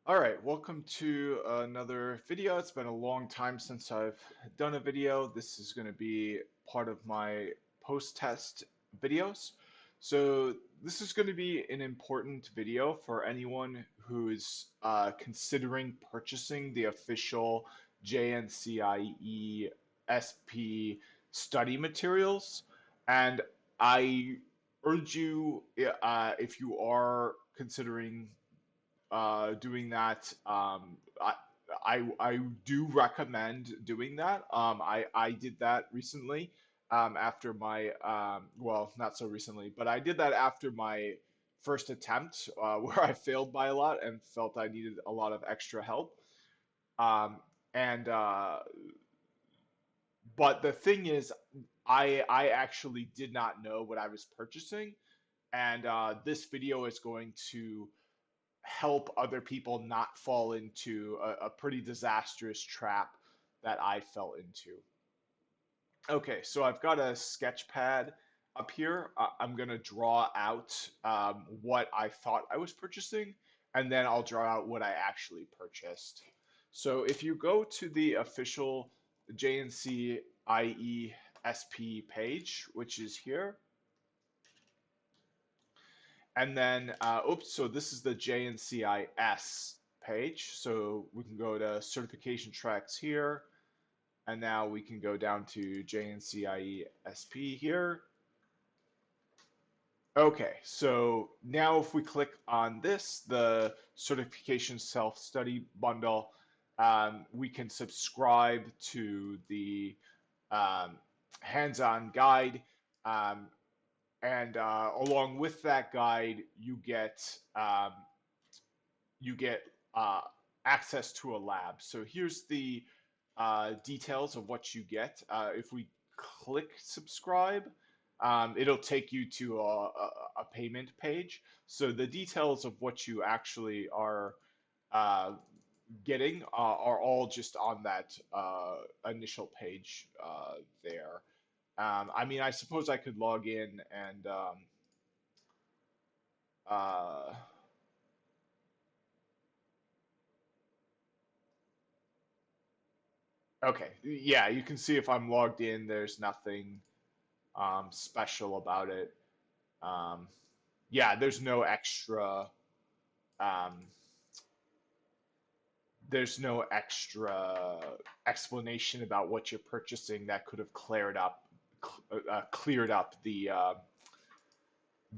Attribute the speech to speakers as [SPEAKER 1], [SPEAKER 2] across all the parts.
[SPEAKER 1] All right, welcome to another video. It's been a long time since I've done a video. This is going to be part of my post-test videos. So this is going to be an important video for anyone who is considering purchasing the official JNCIE SP study materials. And I urge you, if you are considering doing that. I do recommend doing that. I did that recently after my well, not so recently, but I did that after my first attempt where I failed by a lot and felt I needed a lot of extra help. Um, and But the thing is, I actually did not know what I was purchasing, and this video is going to help other people not fall into a pretty disastrous trap that I fell into. Okay, so I've got a sketch pad up here. I'm going to draw out what I thought I was purchasing, and then I'll draw out what I actually purchased. So if you go to the official JNC IE page, which is here, and then, oops, so this is the JNCIS page. So we can go to certification tracks here, and now we can go down to JNCIE SP here. Okay, so now if we click on this, the certification self-study bundle, we can subscribe to the um, hands-on guide. Um, and along with that guide, you get access to a lab. So here's the details of what you get. If we click subscribe, it'll take you to a payment page. So the details of what you actually are uh, getting are all just on that initial page there. I mean, I suppose I could log in and uh, okay, yeah, you can see if I'm logged in, there's nothing special about it. Um, yeah, um, there's no extra explanation about what you're purchasing that could have cleared up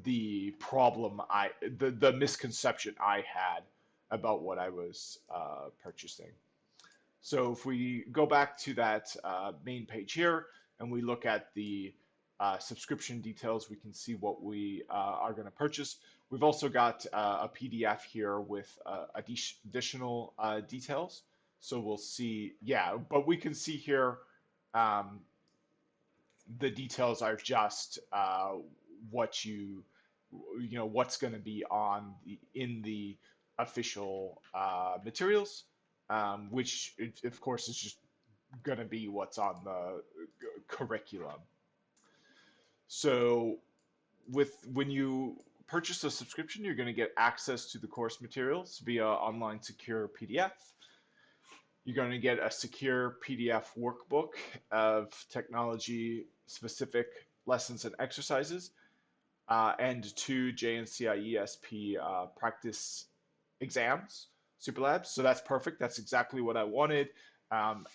[SPEAKER 1] the problem the misconception I had about what I was purchasing. So if we go back to that main page here and we look at the subscription details, we can see what we are going to purchase. We've also got a PDF here with additional details. So we'll see, yeah, but we can see here um, the details are just what what's going to be on in the official materials, which of course is just going to be what's on the curriculum. So when you purchase a subscription, you're going to get access to the course materials via online secure PDF. You're going to get a secure PDF workbook of technology specific lessons and exercises, and two JNCIESP practice exams, super labs. So that's perfect. That's exactly what I wanted.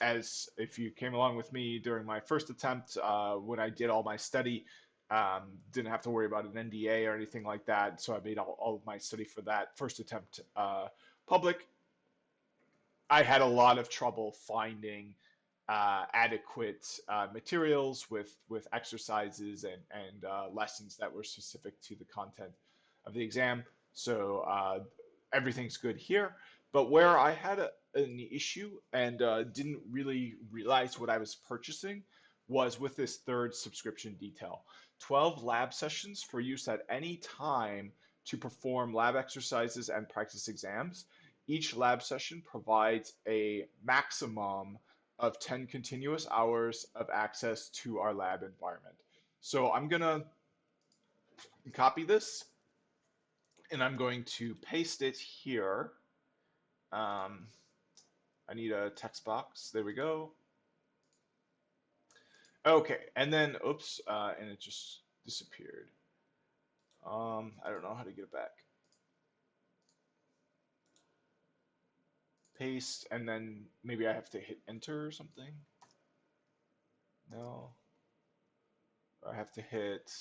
[SPEAKER 1] As if you came along with me during my first attempt, when I did all my study, didn't have to worry about an NDA or anything like that. So I made all of my study for that first attempt public. I had a lot of trouble finding adequate materials with exercises and lessons that were specific to the content of the exam. So everything's good here. But where I had an issue and didn't really realize what I was purchasing was with this third subscription detail. 12 lab sessions for use at any time to perform lab exercises and practice exams. Each lab session provides a maximum of 10 continuous hours of access to our lab environment. So I'm going to copy this and I'm going to paste it here. Um, I need a text box. There we go. Okay, and then oops, and it just disappeared. I don't know how to get it back. Paste, and then maybe I have to hit enter or something. No, I have to hit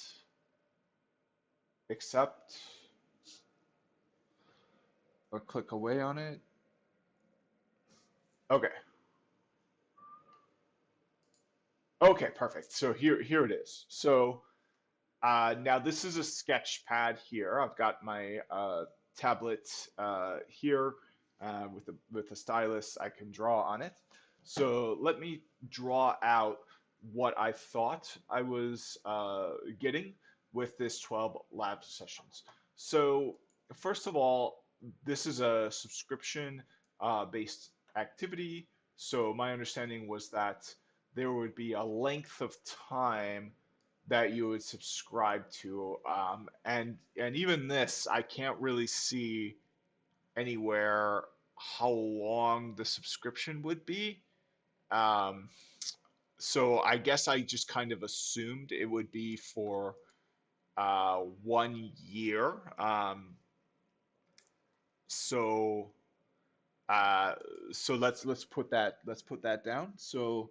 [SPEAKER 1] accept or click away on it. Okay. Okay, perfect. So here it is. So now this is a sketch pad here. I've got my tablet here with a stylus. I can draw on it. So let me draw out what I thought I was getting with this 12 lab sessions. So first of all, this is a subscription based activity. So my understanding was that there would be a length of time that you would subscribe to. And even this, I can't really see anywhere how long the subscription would be. Um, so I guess I just kind of assumed it would be for 1 year. So uh, so let's put that down. So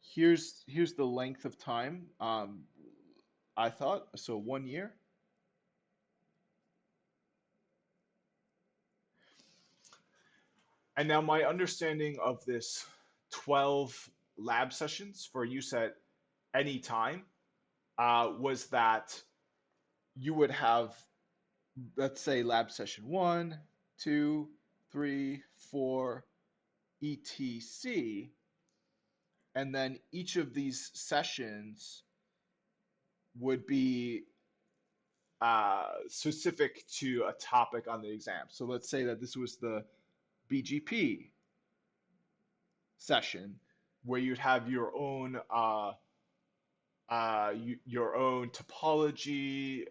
[SPEAKER 1] here's the length of time. I thought so 1 year. And now my understanding of this 12 lab sessions for use at any time was that you would have, let's say, lab session one, two, three, four, etc. And then each of these sessions would be specific to a topic on the exam. So let's say that this was the BGP session where you'd have your own topology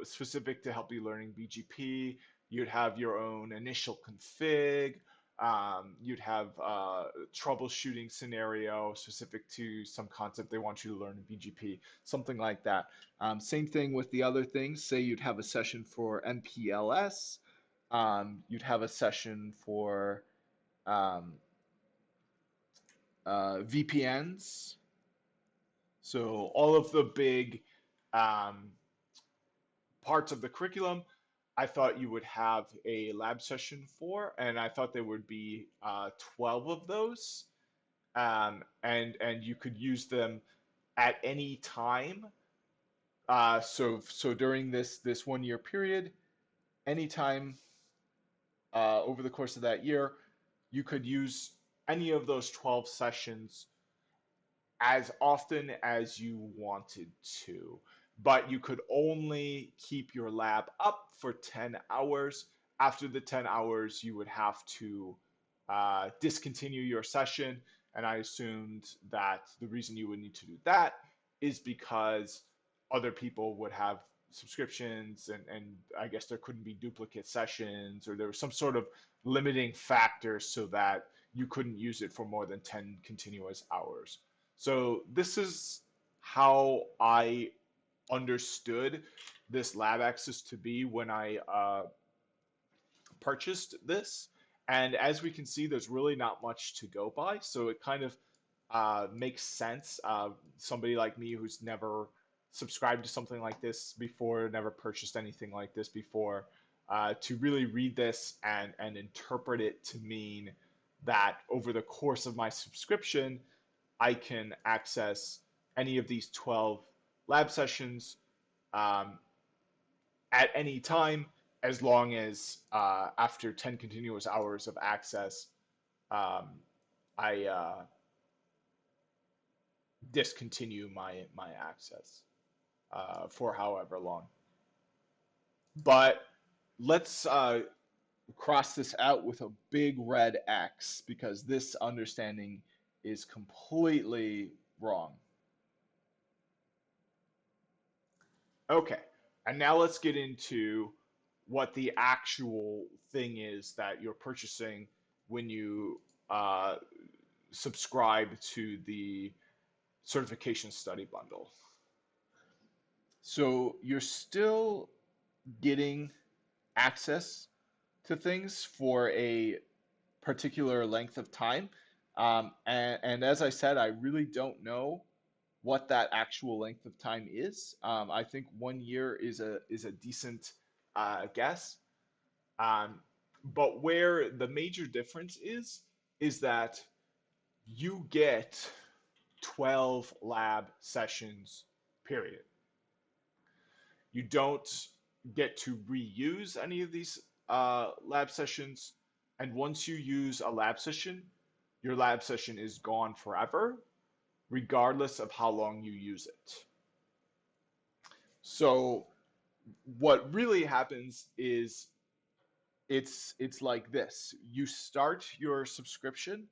[SPEAKER 1] specific to help you learning BGP. You'd have your own initial config. You'd have troubleshooting scenario specific to some concept they want you to learn in BGP, something like that. Same thing with the other things. Say you'd have a session for MPLS. You'd have a session for um, VPNs. So all of the big um, parts of the curriculum, I thought you would have a lab session for, and I thought there would be 12 of those, and you could use them at any time. So during this 1 year period, anytime over the course of that year, you could use any of those 12 sessions as often as you wanted to, but you could only keep your lab up for 10 hours. After the 10 hours, you would have to discontinue your session. And I assumed that the reason you would need to do that is because other people would have subscriptions, and I guess there couldn't be duplicate sessions, or there was some sort of limiting factor so that you couldn't use it for more than 10 continuous hours. So this is how I understood this lab access to be when I purchased this. And as we can see, there's really not much to go by. So it kind of makes sense. Somebody like me who's never subscribed to something like this before, never purchased anything like this before, to really read this and interpret it to mean that over the course of my subscription, I can access any of these 12 lab sessions um, at any time, as long as after 10 continuous hours of access, um, I discontinue my access for however long. But let's cross this out with a big red X because this understanding is completely wrong. Okay, and now let's get into what the actual thing is that you're purchasing when you uh, subscribe to the certification study bundle. So you're still getting access to things for a particular length of time. And as I said, I really don't know what that actual length of time is. I think 1 year is a decent guess. Um, but where the major difference is that you get 12 lab sessions, period. You don't get to reuse any of these lab sessions. And once you use a lab session, your lab session is gone forever, regardless of how long you use it. So what really happens is it's like this. You start your subscription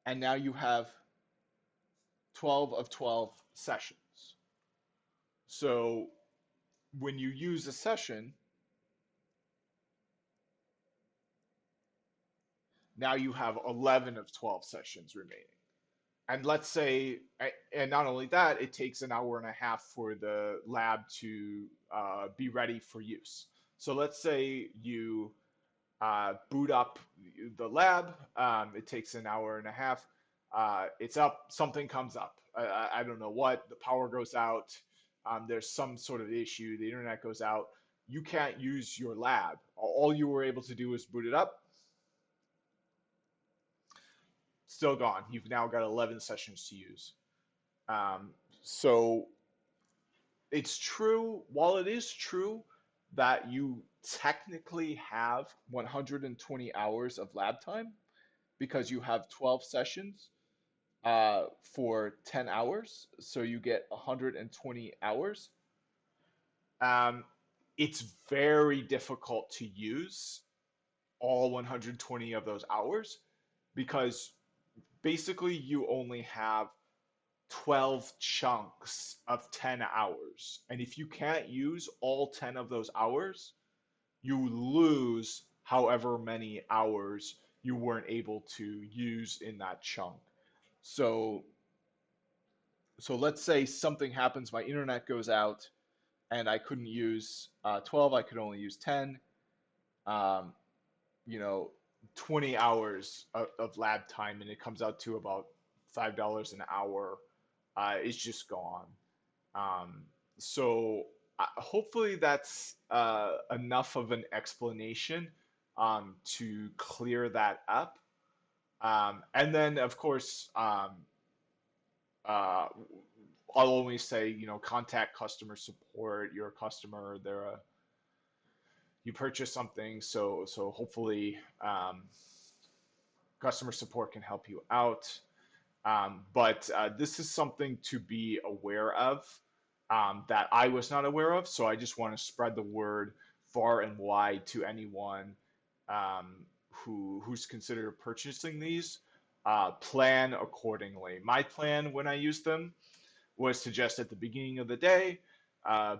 [SPEAKER 1] and now you have 12 of 12 sessions. So when you use a session, now you have 11 of 12 sessions remaining. And let's say, and not only that, it takes an hour and a half for the lab to be ready for use. So let's say you boot up the lab. It takes an hour and a half. It's up, something comes up. I don't know what, the power goes out. There's some sort of issue, the internet goes out. You can't use your lab. All you were able to do is boot it up, still gone. You've now got 11 sessions to use. Um, so it's true, while it is true that you technically have 120 hours of lab time because you have 12 sessions for 10 hours, so you get 120 hours. Um, it's very difficult to use all 120 of those hours because basically you only have 12 chunks of 10 hours. And if you can't use all 10 of those hours, you lose however many hours you weren't able to use in that chunk. So so let's say something happens, my internet goes out and I couldn't use 12, I could only use 10. Um, you know, 20 hours of lab time and it comes out to about $5 an hour. It's just gone. Um, so hopefully that's enough of an explanation to clear that up. And then, of course, uh, I'll always say, contact customer support. You're a customer. You purchase something, so hopefully customer support can help you out. But this is something to be aware of that I was not aware of. So I just want to spread the word far and wide to anyone who's considered purchasing these. Plan accordingly. My plan when I used them was to just at the beginning of the day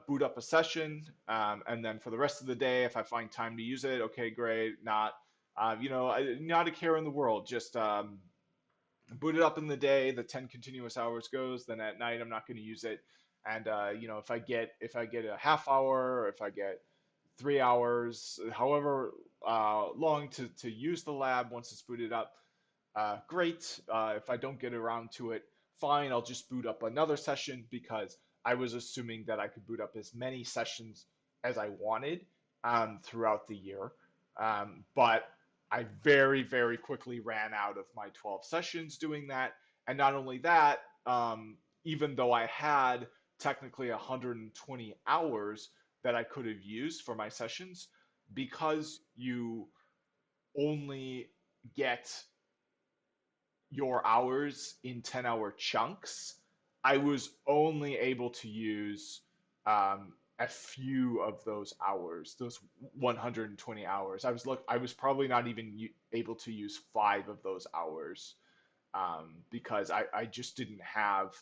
[SPEAKER 1] boot up a session, and then for the rest of the day, if I find time to use it, okay, great. Not, not a care in the world. Just boot it up in the day, the 10 continuous hours goes, then at night I'm not going to use it. And if I get a half hour or if I get 3 hours, however long to use the lab once it's booted up, great. If I don't get around to it, fine, I'll just boot up another session because I was assuming that I could boot up as many sessions as I wanted throughout the year. But I very, very quickly ran out of my 12 sessions doing that. And not only that, even though I had technically 120 hours that I could have used for my sessions, because you only get your hours in 10-hour chunks, I was only able to use a few of those hours, those 120 hours. I was probably not even able to use 5 of those hours because I just didn't have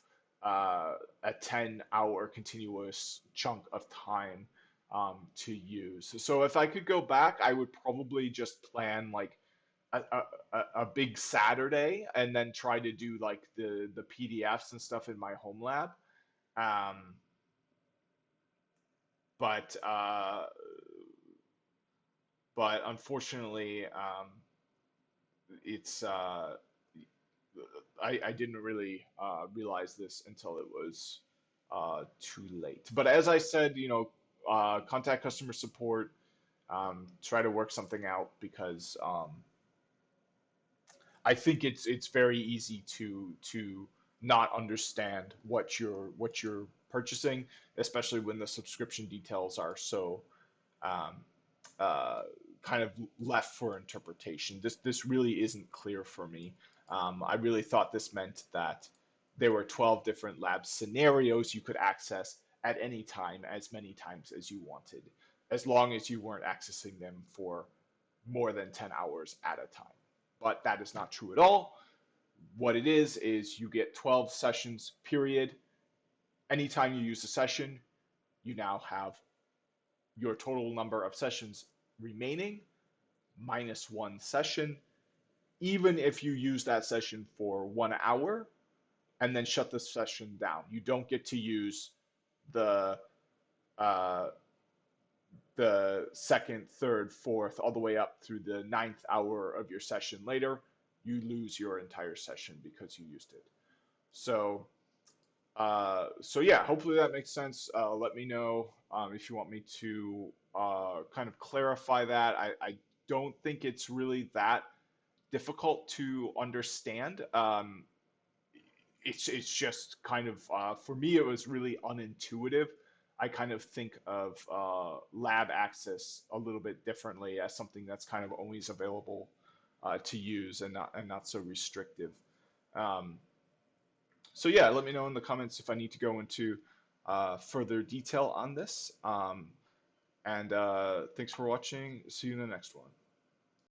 [SPEAKER 1] a 10-hour continuous chunk of time to use. So if I could go back, I would probably just plan like a big Saturday and then try to do like the PDFs and stuff in my home lab. Um, but uh, but unfortunately, it's I didn't really realize this until it was too late. But as I said, contact customer support, try to work something out because I think it's very easy to not understand what you're purchasing, especially when the subscription details are so um, uh, kind of left for interpretation. This really isn't clear for me. I really thought this meant that there were 12 different lab scenarios you could access at any time, as many times as you wanted, as long as you weren't accessing them for more than 10 hours at a time. But that is not true at all. What it is you get 12 sessions, period. Anytime you use a session, you now have your total number of sessions remaining minus one session, even if you use that session for 1 hour and then shut the session down. You don't get to use the uh, the second, third, fourth, all the way up through the ninth hour of your session later. You lose your entire session because you used it. So, so yeah, hopefully that makes sense. Let me know if you want me to kind of clarify that. I don't think it's really that difficult to understand. It's just kind of for me it was really unintuitive. I kind of think of lab access a little bit differently as something that's kind of always available to use and not so restrictive. Um, so yeah, let me know in the comments if I need to go into further detail on this. And thanks for watching. See you in the next one.